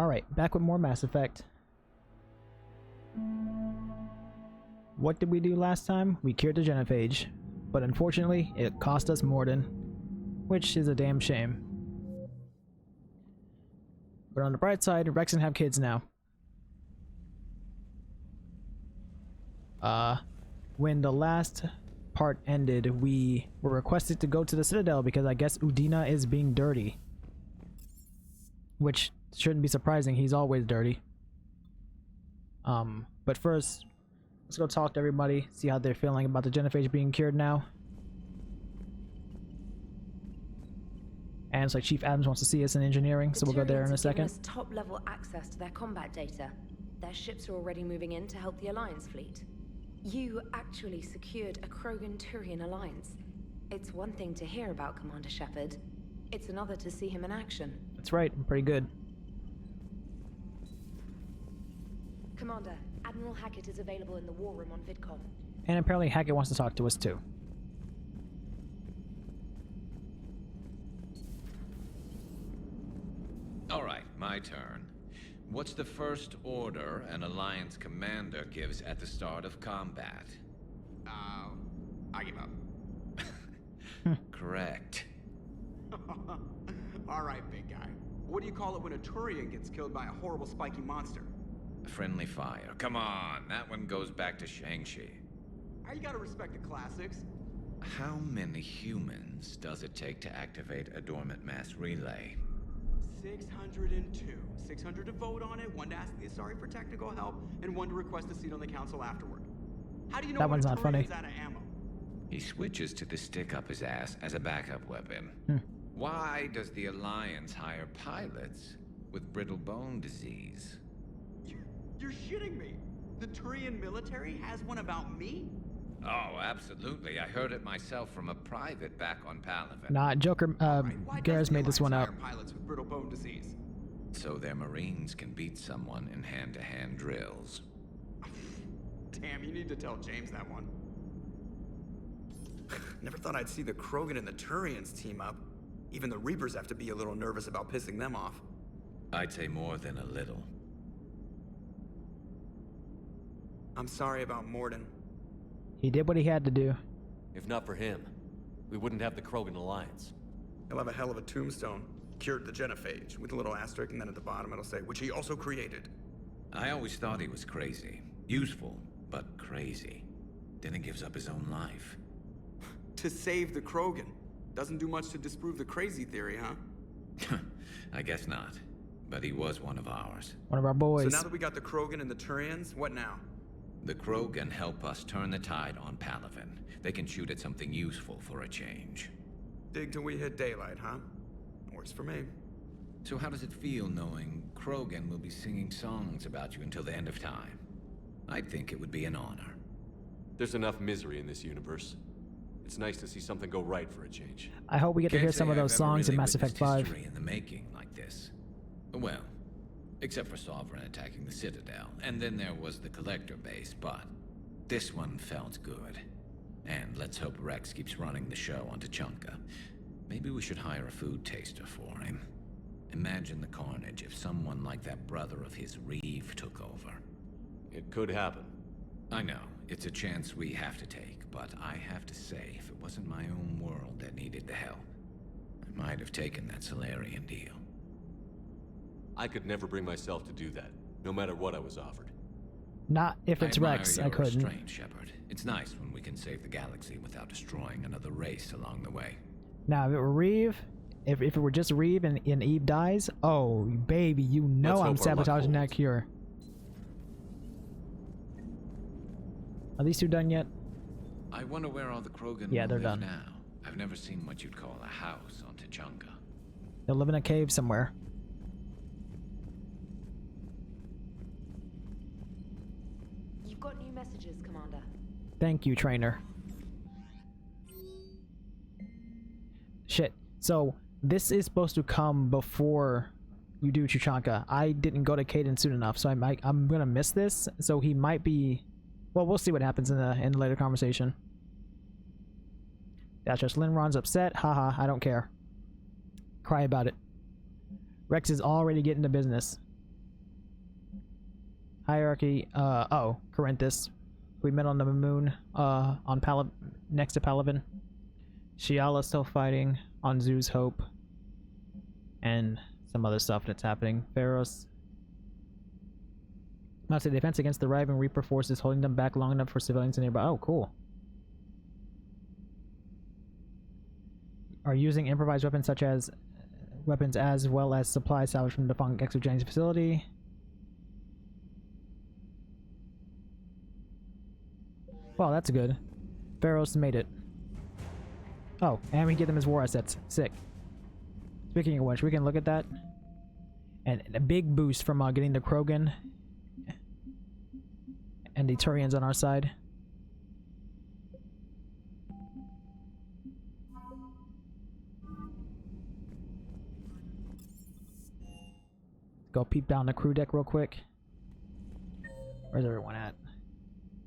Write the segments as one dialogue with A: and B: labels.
A: Alright, back with more Mass Effect. What did we do last time? We cured the genophage, but unfortunately, it cost us Morden, which is a damn shame. But on the bright side, Rex can have kids now. When the last part ended, we were requested to go to the Citadel because I guess Udina is being dirty. Which shouldn't be surprising, he's always dirty. But first, let's go talk to everybody, see how they're feeling about the genophage being cured now. And it's like Chief Adams wants to see us in engineering, so we'll go there in a second.
B: Us top-level access to their combat data. Their ships are already moving in to help the Alliance fleet. You actually secured a Krogan-Turian alliance. It's one thing to hear about Commander Shepard. It's another to see him in action.
A: That's right, I'm pretty good.
B: Commander, Admiral Hackett is available in the war room on VidCom.
A: And apparently Hackett wants to talk to us too.
C: Alright, my turn. What's the first order an Alliance commander gives at the start of combat?
D: I give up.
C: Correct.
D: Alright, big guy. What do you call it when a Turian gets killed by a horrible spiky monster?
C: Friendly fire. Come on, that one goes back to Shang-Chi.
D: You gotta respect the classics.
C: How many humans does it take to activate a dormant mass relay?
D: 602. 600 to vote on it, 1 to ask the Asari for technical help, and 1 to request a seat on the council afterward. How do you know
A: that one's not funny?
D: Out of ammo?
C: He switches to the stick up his ass as a backup weapon. Why does the Alliance hire pilots with brittle bone disease?
D: You're shitting me. The Turian military has one about me?
C: Oh, absolutely. I heard it myself from a private back on Palaven.
A: Nah, Joker, Garrus made this one up.
D: Pilots with brittle bone disease.
C: So their Marines can beat someone in hand-to-hand drills.
D: Damn, you need to tell James that one. Never thought I'd see the Krogan and the Turians team up. Even the Reapers have to be a little nervous about pissing them off.
C: I'd say more than a little.
D: I'm sorry about Morden.
A: He did what he had to do.
E: If not for him, we wouldn't have the Krogan Alliance.
D: He'll have a hell of a tombstone. Cured the genophage, with a little asterisk, and then at the bottom it'll say, which he also created.
C: I always thought he was crazy. Useful, but crazy. Then he gives up his own life.
D: To save the Krogan. Doesn't do much to disprove the crazy theory, huh?
C: I guess not. But he was one of ours.
A: One of our boys.
D: So now that we got the Krogan and the Turians, what now?
C: The Krogan help us turn the tide on Palaven. They can shoot at something useful for a change.
D: Dig till we hit daylight, huh? Works for me.
C: So how does it feel knowing Krogan will be singing songs about you until the end of time? I think it would be an honor.
E: There's enough misery in this universe. It's nice to see something go right for a change.
A: I hope we get to hear
C: Can't
A: some
C: say
A: of those
C: I've
A: songs
C: ever
A: in
C: really
A: Mass Effect
C: witnessed
A: 5.
C: history in the making like this. Well, except for Sovereign attacking the Citadel, and then there was the Collector base, but this one felt good. And let's hope Rex keeps running the show on Tuchanka. Maybe we should hire a food taster for him. Imagine the carnage if someone like that brother of his, Reeve, took over.
E: It could happen.
C: I know, it's a chance we have to take, but I have to say, if it wasn't my own world that needed the help, I might have taken that Solarian deal.
E: I could never bring myself to do that, no matter what I was offered.
A: Not if it's Rex, I couldn't.
C: Restraint, Shepard. It's nice when we can save the galaxy without destroying another race along the way.
A: Now, if it were Reeve, if it were just Reeve and Eve dies, oh, baby, you know
E: Let's
A: I'm
E: hope our luck
A: sabotaging that
E: holds.
A: cure. Are these two done yet?
C: I wonder where all the Krogan
A: Yeah,
C: will
A: they're
C: live
A: done.
C: now. I've never seen what you'd call a house on Tuchanka.
A: They'll live in a cave somewhere.
B: You've got new messages, Commander.
A: Thank you, trainer. Shit. So, this is supposed to come before you do Tuchanka. I didn't go to Caden soon enough, so I'm gonna miss this. So he might be... Well, we'll see what happens in the later conversation. That's just Linron's upset. Haha, I don't care. Cry about it. Rex is already getting to business. Hierarchy. Oh, Corinthus. We met on the moon. On next to Palaven. Shiala still fighting on Zoo's Hope. And some other stuff that's happening. Pharos. Mounted defense against the arriving Reaper forces, holding them back long enough for civilians to nearby. Oh, cool. Are using improvised weapons such as as well as supply salvage from the defunct Exogen's facility. Well, that's good. Pharos made it. Oh, and we get them as war assets. Sick. Speaking of which, we can look at that. And a big boost from getting the Krogan and the Turians on our side. Go peep down the crew deck real quick. Where's everyone at?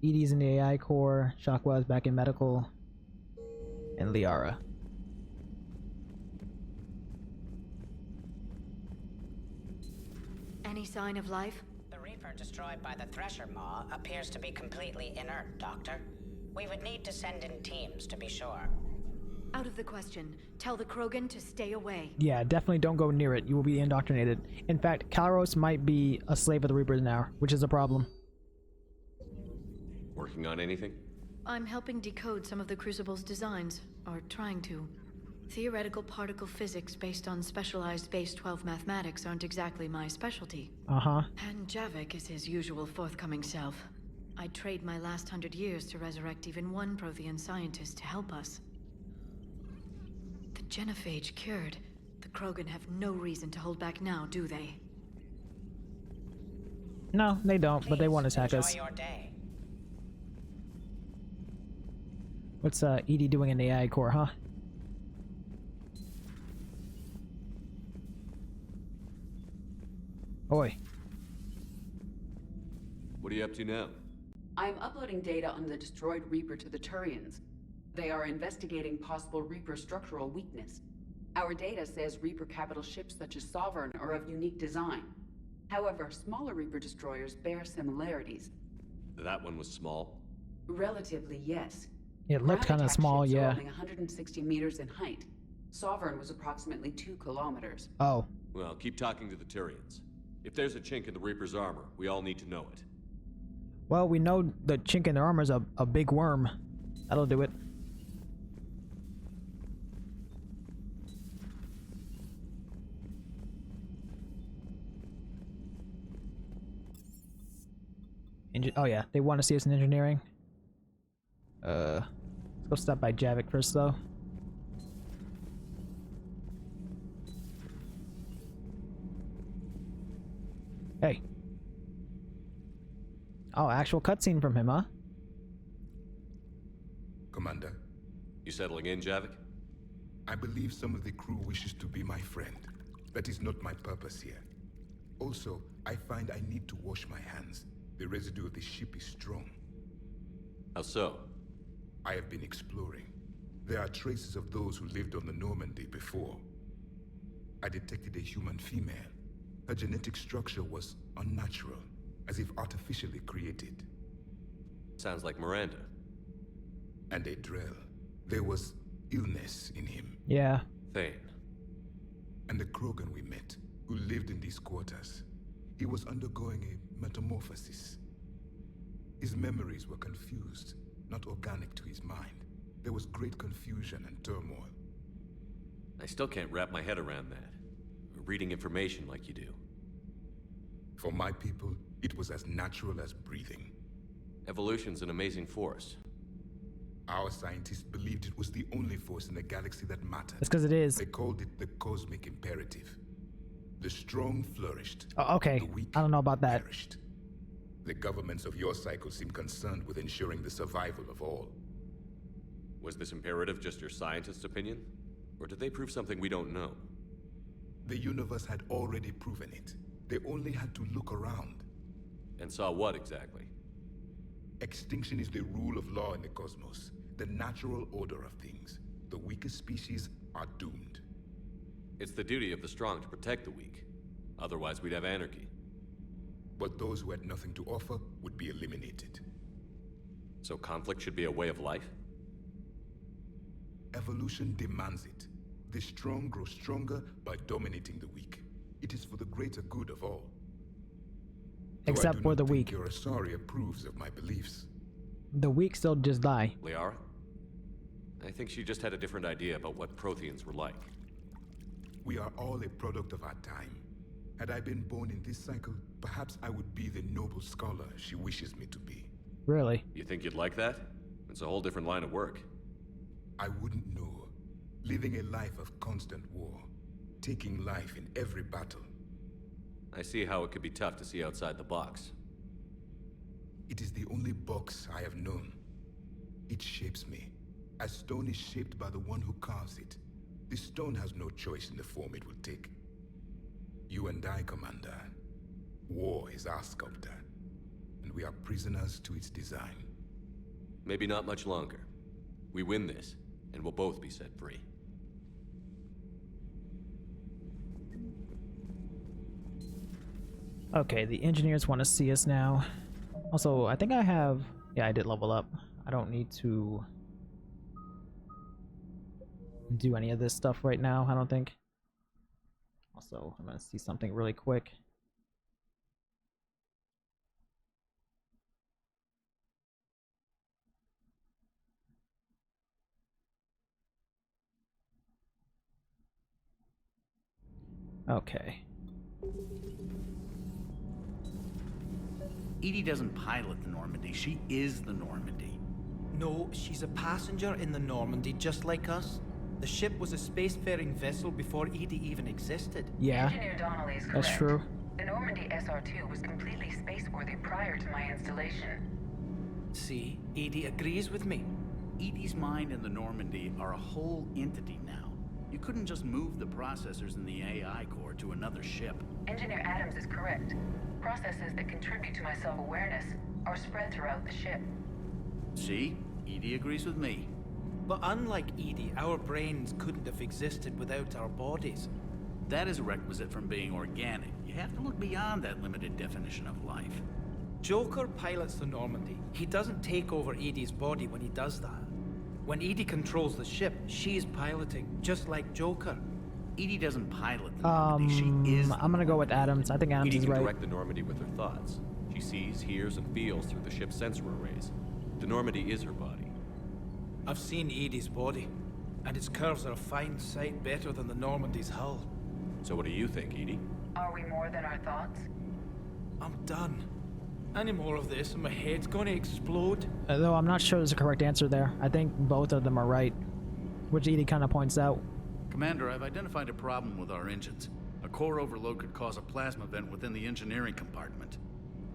A: Edie's in the AI core, Shockwa's back in medical, and Liara.
F: Any sign of life?
G: The Reaper destroyed by the Thresher Maw appears to be completely inert, Doctor. We would need to send in teams to be sure.
F: Out of the question. Tell the Krogan to stay away.
A: Yeah, definitely don't go near it. You will be indoctrinated. In fact, Kalaros might be a slave of the Reapers now, which is a problem.
E: Working on anything?
F: I'm helping decode some of the Crucible's designs, or trying to. Theoretical particle physics based on specialized base 12 mathematics aren't exactly my specialty.
A: Uh-huh.
F: And Javik is his usual forthcoming self. I'd trade my last 100 years to resurrect even one Prothean scientist to help us. The genophage cured. The Krogan have no reason to hold back now, do they?
A: No, they don't, but they want to attack us.
G: Enjoy your day.
A: What's Edie doing in the AI core, huh? Oi.
E: What are you up to now?
H: I am uploading data on the destroyed Reaper to the Turians. They are investigating possible Reaper structural weakness. Our data says Reaper capital ships such as Sovereign are of unique design. However, smaller Reaper destroyers bear similarities.
E: That one was small.
H: Relatively, yes.
A: It looked kind of
H: Ground attack
A: small,
H: ships are
A: yeah.
H: only 160 meters in height. Sovereign was approximately 2 kilometers.
A: Oh.
E: Well, keep talking to the Tyrians. If there's a chink in the Reaper's armor, we all need to know it.
A: Well, we know the chink in their armor is a big worm. That'll do it. Oh yeah, they want to see us in engineering. Let's go stop by Javik first, though. Hey. Oh, actual cutscene from him, huh?
I: Commander,
E: You settling in, Javik?
I: I believe some of the crew wishes to be my friend. That is not my purpose here. Also, I find I need to wash my hands. The residue of the ship is strong.
E: How so?
I: I have been exploring. There are traces of those who lived on the Normandy before. I detected a human female. Her genetic structure was unnatural, as if artificially created.
E: Sounds like Miranda.
I: And a Drell. There was illness in him.
A: Yeah.
E: Thane.
I: And the Krogan we met, who lived in these quarters. He was undergoing a metamorphosis. His memories were confused, not organic to his mind. There was great confusion and turmoil.
E: I still can't wrap my head around that. Reading information like you do.
I: For my people, it was as natural as breathing.
E: Evolution's an amazing force.
I: Our scientists believed it was the only force in the galaxy that mattered.
A: That's because it is.
I: They called it the cosmic imperative. The strong flourished.
A: Oh, okay.
I: The weak
A: I don't know about that.
I: perished. The governments of your cycle seem concerned with ensuring the survival of all.
E: Was this imperative just your scientist's opinion? Or did they prove something we don't know?
I: The universe had already proven it. They only had to look around.
E: And saw what exactly?
I: Extinction is the rule of law in the cosmos, the natural order of things. The weakest species are doomed.
E: It's the duty of the strong to protect the weak. Otherwise, we'd have anarchy.
I: but those who had nothing to offer would be eliminated.
E: So conflict should be a way of life?
I: Evolution demands it. The strong grow stronger by dominating the weak. It is for the greater good of all. Though
A: Except for the weak.
I: Your Asari approves of my beliefs.
A: The weak still just die.
E: Liara? I think she just had a different idea about what Protheans were like.
I: We are all a product of our time. Had I been born in this cycle, perhaps I would be the noble scholar she wishes me to be.
A: Really?
E: You think you'd like that? It's a whole different line of work.
I: I wouldn't know. Living a life of constant war. Taking life in every battle.
E: I see how it could be tough to see outside the box.
I: It is the only box I have known. It shapes me, as stone is shaped by the one who carves it. The stone has no choice in the form it will take. You and I, Commander. War is our sculptor, and we are prisoners to its design.
E: Maybe not much longer. We win this, and we'll both be set free.
A: Okay, the engineers want to see us now. Also, I think I have... Yeah, I did level up. I don't need to do any of this stuff right now, I don't think. Also, I'm going to see something really quick. Okay.
J: Edie doesn't pilot the Normandy, she is the Normandy.
K: No, she's a passenger in the Normandy, just like us. The ship was a spacefaring vessel before Edie even existed.
A: Yeah,
L: Engineer Donnelly is
A: that's
L: correct.
A: true.
L: The Normandy SR-2 was completely spaceworthy prior to my installation.
K: See, Edie agrees with me.
J: Edie's mind and the Normandy are a whole entity now. You couldn't just move the processors in the AI core to another ship.
L: Engineer Adams is correct. Processes that contribute to my self-awareness are spread throughout the ship.
J: See? Edie agrees with me.
K: But unlike Edie, our brains couldn't have existed without our bodies.
J: That is a requisite from being organic. You have to look beyond that limited definition of life.
K: Joker pilots the Normandy. He doesn't take over Edie's body when he does that. When Edie controls the ship, she's piloting, just like Joker.
J: Edie doesn't pilot the Normandy, she is.
A: I'm gonna go with Adams. I think Adams
E: Edie
A: is
E: can
A: right.
E: direct the Normandy with her thoughts. She sees, hears, and feels through the ship's sensor arrays. The Normandy is her body.
K: I've seen Edie's body, and its curves are a fine sight better than the Normandy's hull.
E: So what do you think, Edie?
L: Are we more than our thoughts?
K: I'm done. Any more of this and my head's gonna explode.
A: Though I'm not sure there's a correct answer there. I think both of them are right, which Edie kind of points out.
J: Commander, I've identified a problem with our engines. A core overload could cause a plasma vent within the engineering compartment.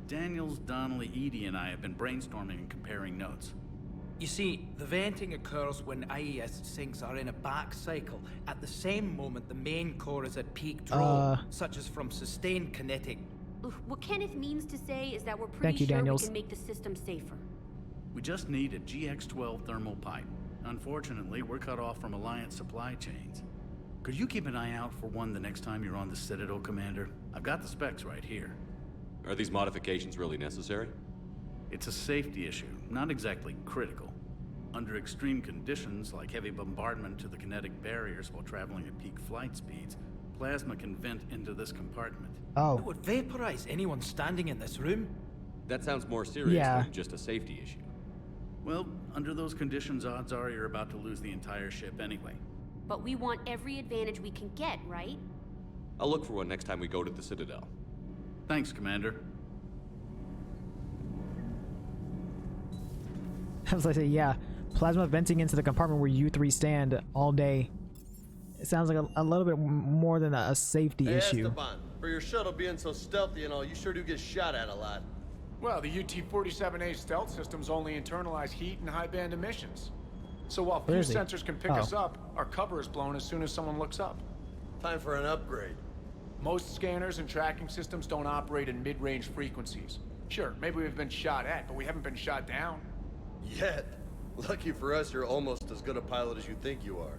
J: Daniels, Donnelly, Edie, and I have been brainstorming and comparing notes.
K: You see, the venting occurs when IES sinks are in a back cycle. At the same moment, the main core is at peak draw, such as from sustained kinetic.
M: What Kenneth means to say is that we're pretty
A: you,
M: sure
A: Daniels.
M: we can make the system safer.
J: We just need a GX-12 thermal pipe. Unfortunately, we're cut off from Alliance supply chains. Could you keep an eye out for one the next time you're on the Citadel, Commander? I've got the specs right here.
E: Are these modifications really necessary?
J: It's a safety issue, not exactly critical. Under extreme conditions, like heavy bombardment to the kinetic barriers while traveling at peak flight speeds, plasma can vent into this compartment.
K: It would vaporize anyone standing in this room.
E: That sounds more serious than just a safety issue.
J: Well, under those conditions, odds are you're about to lose the entire ship anyway.
M: But we want every advantage we can get, right?
E: I'll look for one next time we go to the Citadel.
J: Thanks, Commander.
A: I was like, yeah, plasma venting into the compartment where you three stand all day. It sounds like a little bit more than a safety issue.
N: Esteban, for your shuttle being so stealthy and all, you sure do get shot at a lot.
O: Well, the UT-47A stealth systems only internalize heat and high-band emissions. So while few sensors can pick us up, our cover is blown as soon as someone looks up.
N: Time for an upgrade.
O: Most scanners and tracking systems don't operate in mid-range frequencies. Sure, maybe we've been shot at, but we haven't been shot down.
N: Yet. Lucky for us, you're almost as good a pilot as you think you are.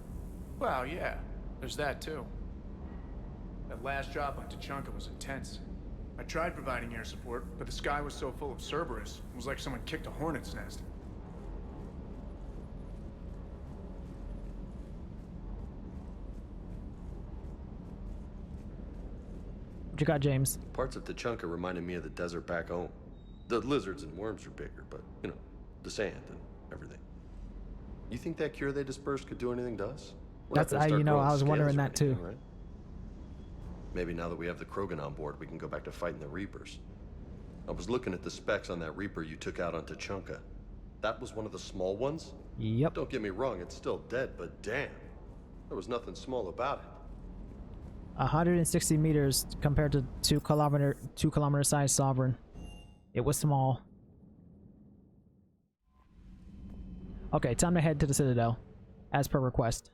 O: Well, yeah, there's that too. That last drop on Tuchanka was intense. I tried providing air support, but the sky was so full of Cerberus, it was like someone kicked a hornet's nest.
A: What you got, James?
N: Parts of Tuchanka reminded me of the desert back home. The lizards and worms are bigger, but, you know, the sand and everything. You think that cure they dispersed could do anything to us?
A: That's, I was wondering that too.
N: Right? Maybe now that we have the Krogan on board, we can go back to fighting the Reapers. I was looking at the specs on that Reaper you took out on Tuchanka. That was one of the small ones?
A: Yep.
N: Don't get me wrong, it's still dead, but damn. There was nothing small about it.
A: 160 meters compared to 2 kilometer size Sovereign. It was small. Okay, time to head to the Citadel, as per request.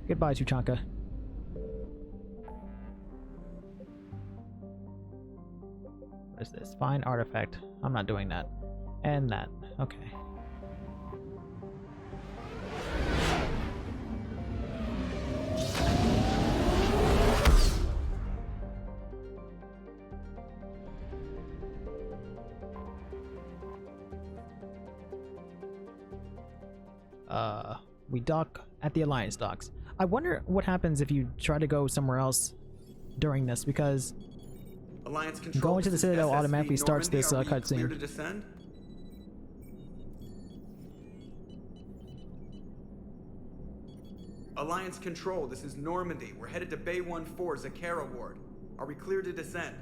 A: Goodbye, Tuchanka. What is this? Find artifact. I'm not doing that. And that. Okay. We dock at the Alliance docks. I wonder what happens if you try to go somewhere else during this, because
D: Alliance control,
A: going to the Citadel
D: SSV
A: automatically starts
D: Normandy.
A: this
D: Are we clear
A: cutscene.
D: to descend? Alliance control, this is Normandy. We're headed to Bay 1-4, Zakara Ward. Are we clear to descend?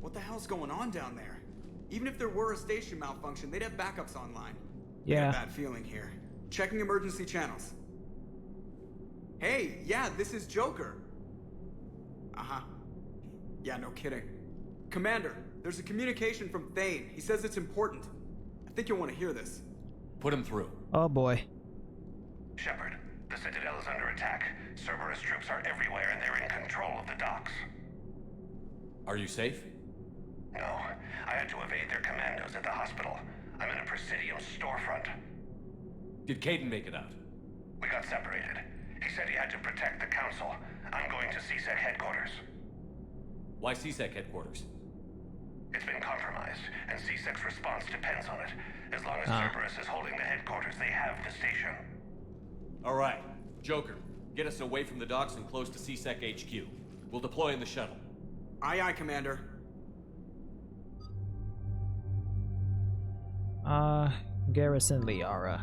D: What the hell's going on down there? Even if there were a station malfunction, they'd have backups online.
A: Yeah.
D: I got a bad feeling here. Checking emergency channels. Hey, yeah, this is Joker. Uh-huh. Yeah, no kidding. Commander, there's a communication from Thane. He says it's important. I think you'll want to hear this.
E: Put him through.
A: Oh boy.
P: Shepard, the Citadel is under attack. Cerberus troops are everywhere and they're in control of the docks.
E: Are you safe?
P: No, I had to evade their commandos at the hospital. I'm in a Presidium storefront.
E: Did Caden make it out?
P: We got separated. He said he had to protect the Council. I'm going to CSEC headquarters.
E: Why CSEC headquarters?
P: It's been compromised, and CSEC's response depends on it. As long as Cerberus is holding the headquarters, they have the station.
E: All right. Joker, get us away from the docks and close to CSEC HQ. We'll deploy in the shuttle.
D: Aye, aye, Commander.
A: Garrison Liara.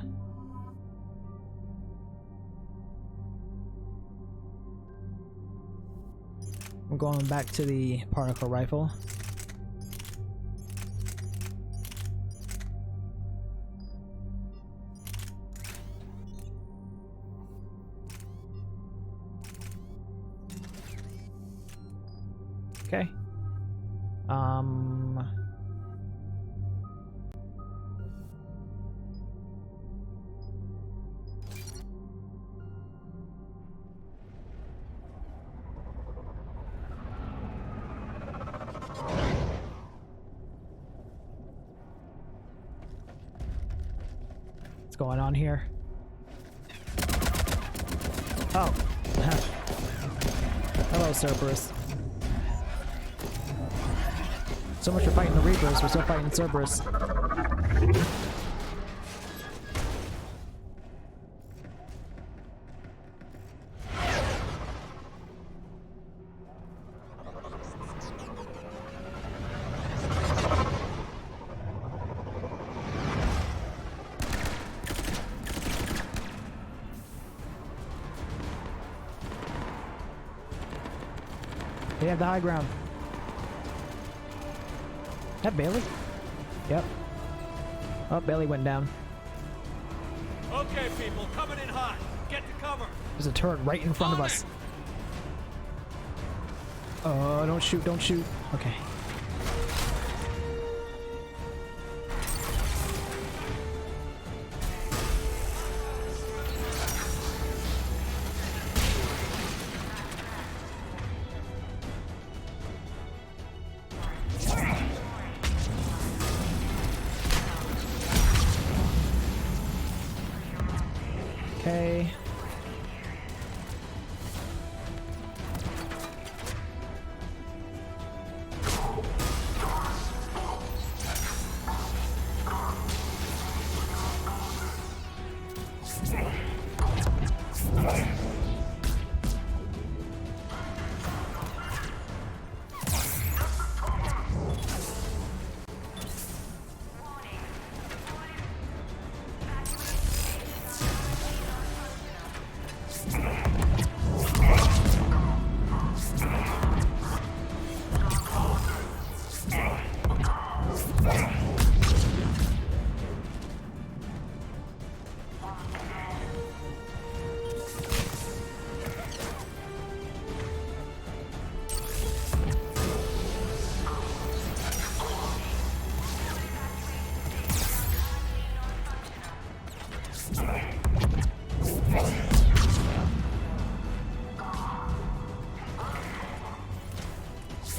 A: We're going back to the particle rifle. Okay. What's going on here? Oh. Hello, Cerberus. So much for fighting the Reapers, we're still fighting Cerberus. They have the high ground. That Bailey? Yep. Oh, Bailey went down.
E: Okay, people, coming in hot. Get to cover.
A: There's a turret right in front of us. Oh, don't shoot, don't shoot. Okay. Okay.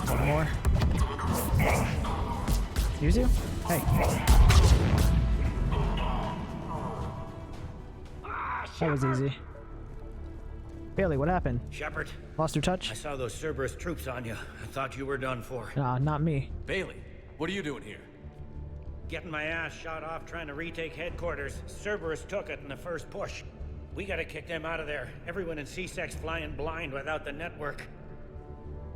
A: One more. Excuse you? Hey. That was easy. Bailey, what happened?
Q: Shepard.
A: Lost your touch?
Q: I saw those Cerberus troops on you. I thought you were done for.
A: Nah, not me.
E: Bailey, what are you doing here?
Q: Getting my ass shot off trying to retake headquarters. Cerberus took it in the first push. We gotta kick them out of there. Everyone in C-Sec's flying blind without the network.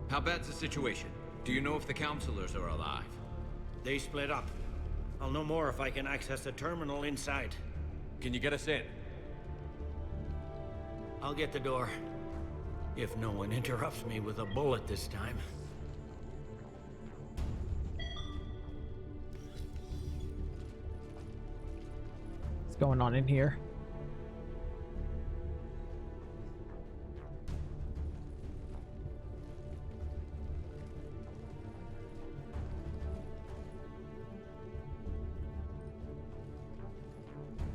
C: How bad's the situation? Do you know if the counselors are alive?
Q: They split up. I'll know more if I can access the terminal inside.
E: Can you get us in?
Q: I'll get the door. If no one interrupts me with a bullet this time.
A: What's going on in here?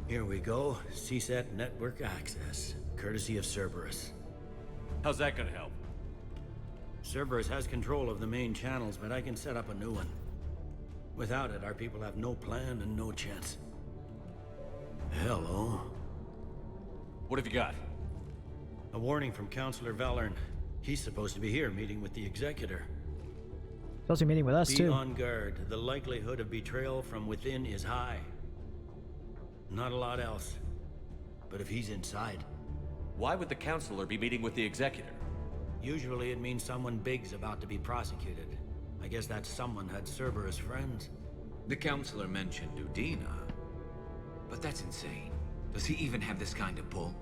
Q: Here we go. CSAT network access, courtesy of Cerberus.
E: How's that gonna help?
Q: Cerberus has control of the main channels, but I can set up a new one. Without it, our people have no plan and no chance. Hello.
E: What have you got?
Q: A warning from Counselor Valern. He's supposed to be here meeting with the Executor.
A: Supposed to be meeting with us,
Q: Be
A: too.
Q: on guard. The likelihood of betrayal from within is high. Not a lot else. But if he's inside...
E: Why would the Counselor be meeting with the Executor?
Q: Usually it means someone big's about to be prosecuted. I guess that someone had Cerberus friends.
C: The Counselor mentioned Udina. But that's insane. Does he even have this kind of pull?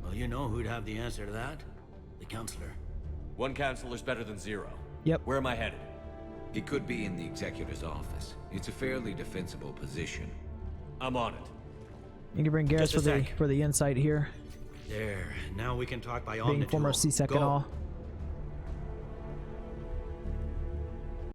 Q: Well, you know who'd have the answer to that? The Counselor.
E: One Counselor's better than zero.
A: Yep.
E: Where am I headed?
C: He could be in the Executor's office. It's a fairly defensible position.
E: I'm on it.
A: You can bring Garrus for the insight here.
Q: There. Now we can talk by
A: Being
Q: Omnitual.
A: former C-Sec and all.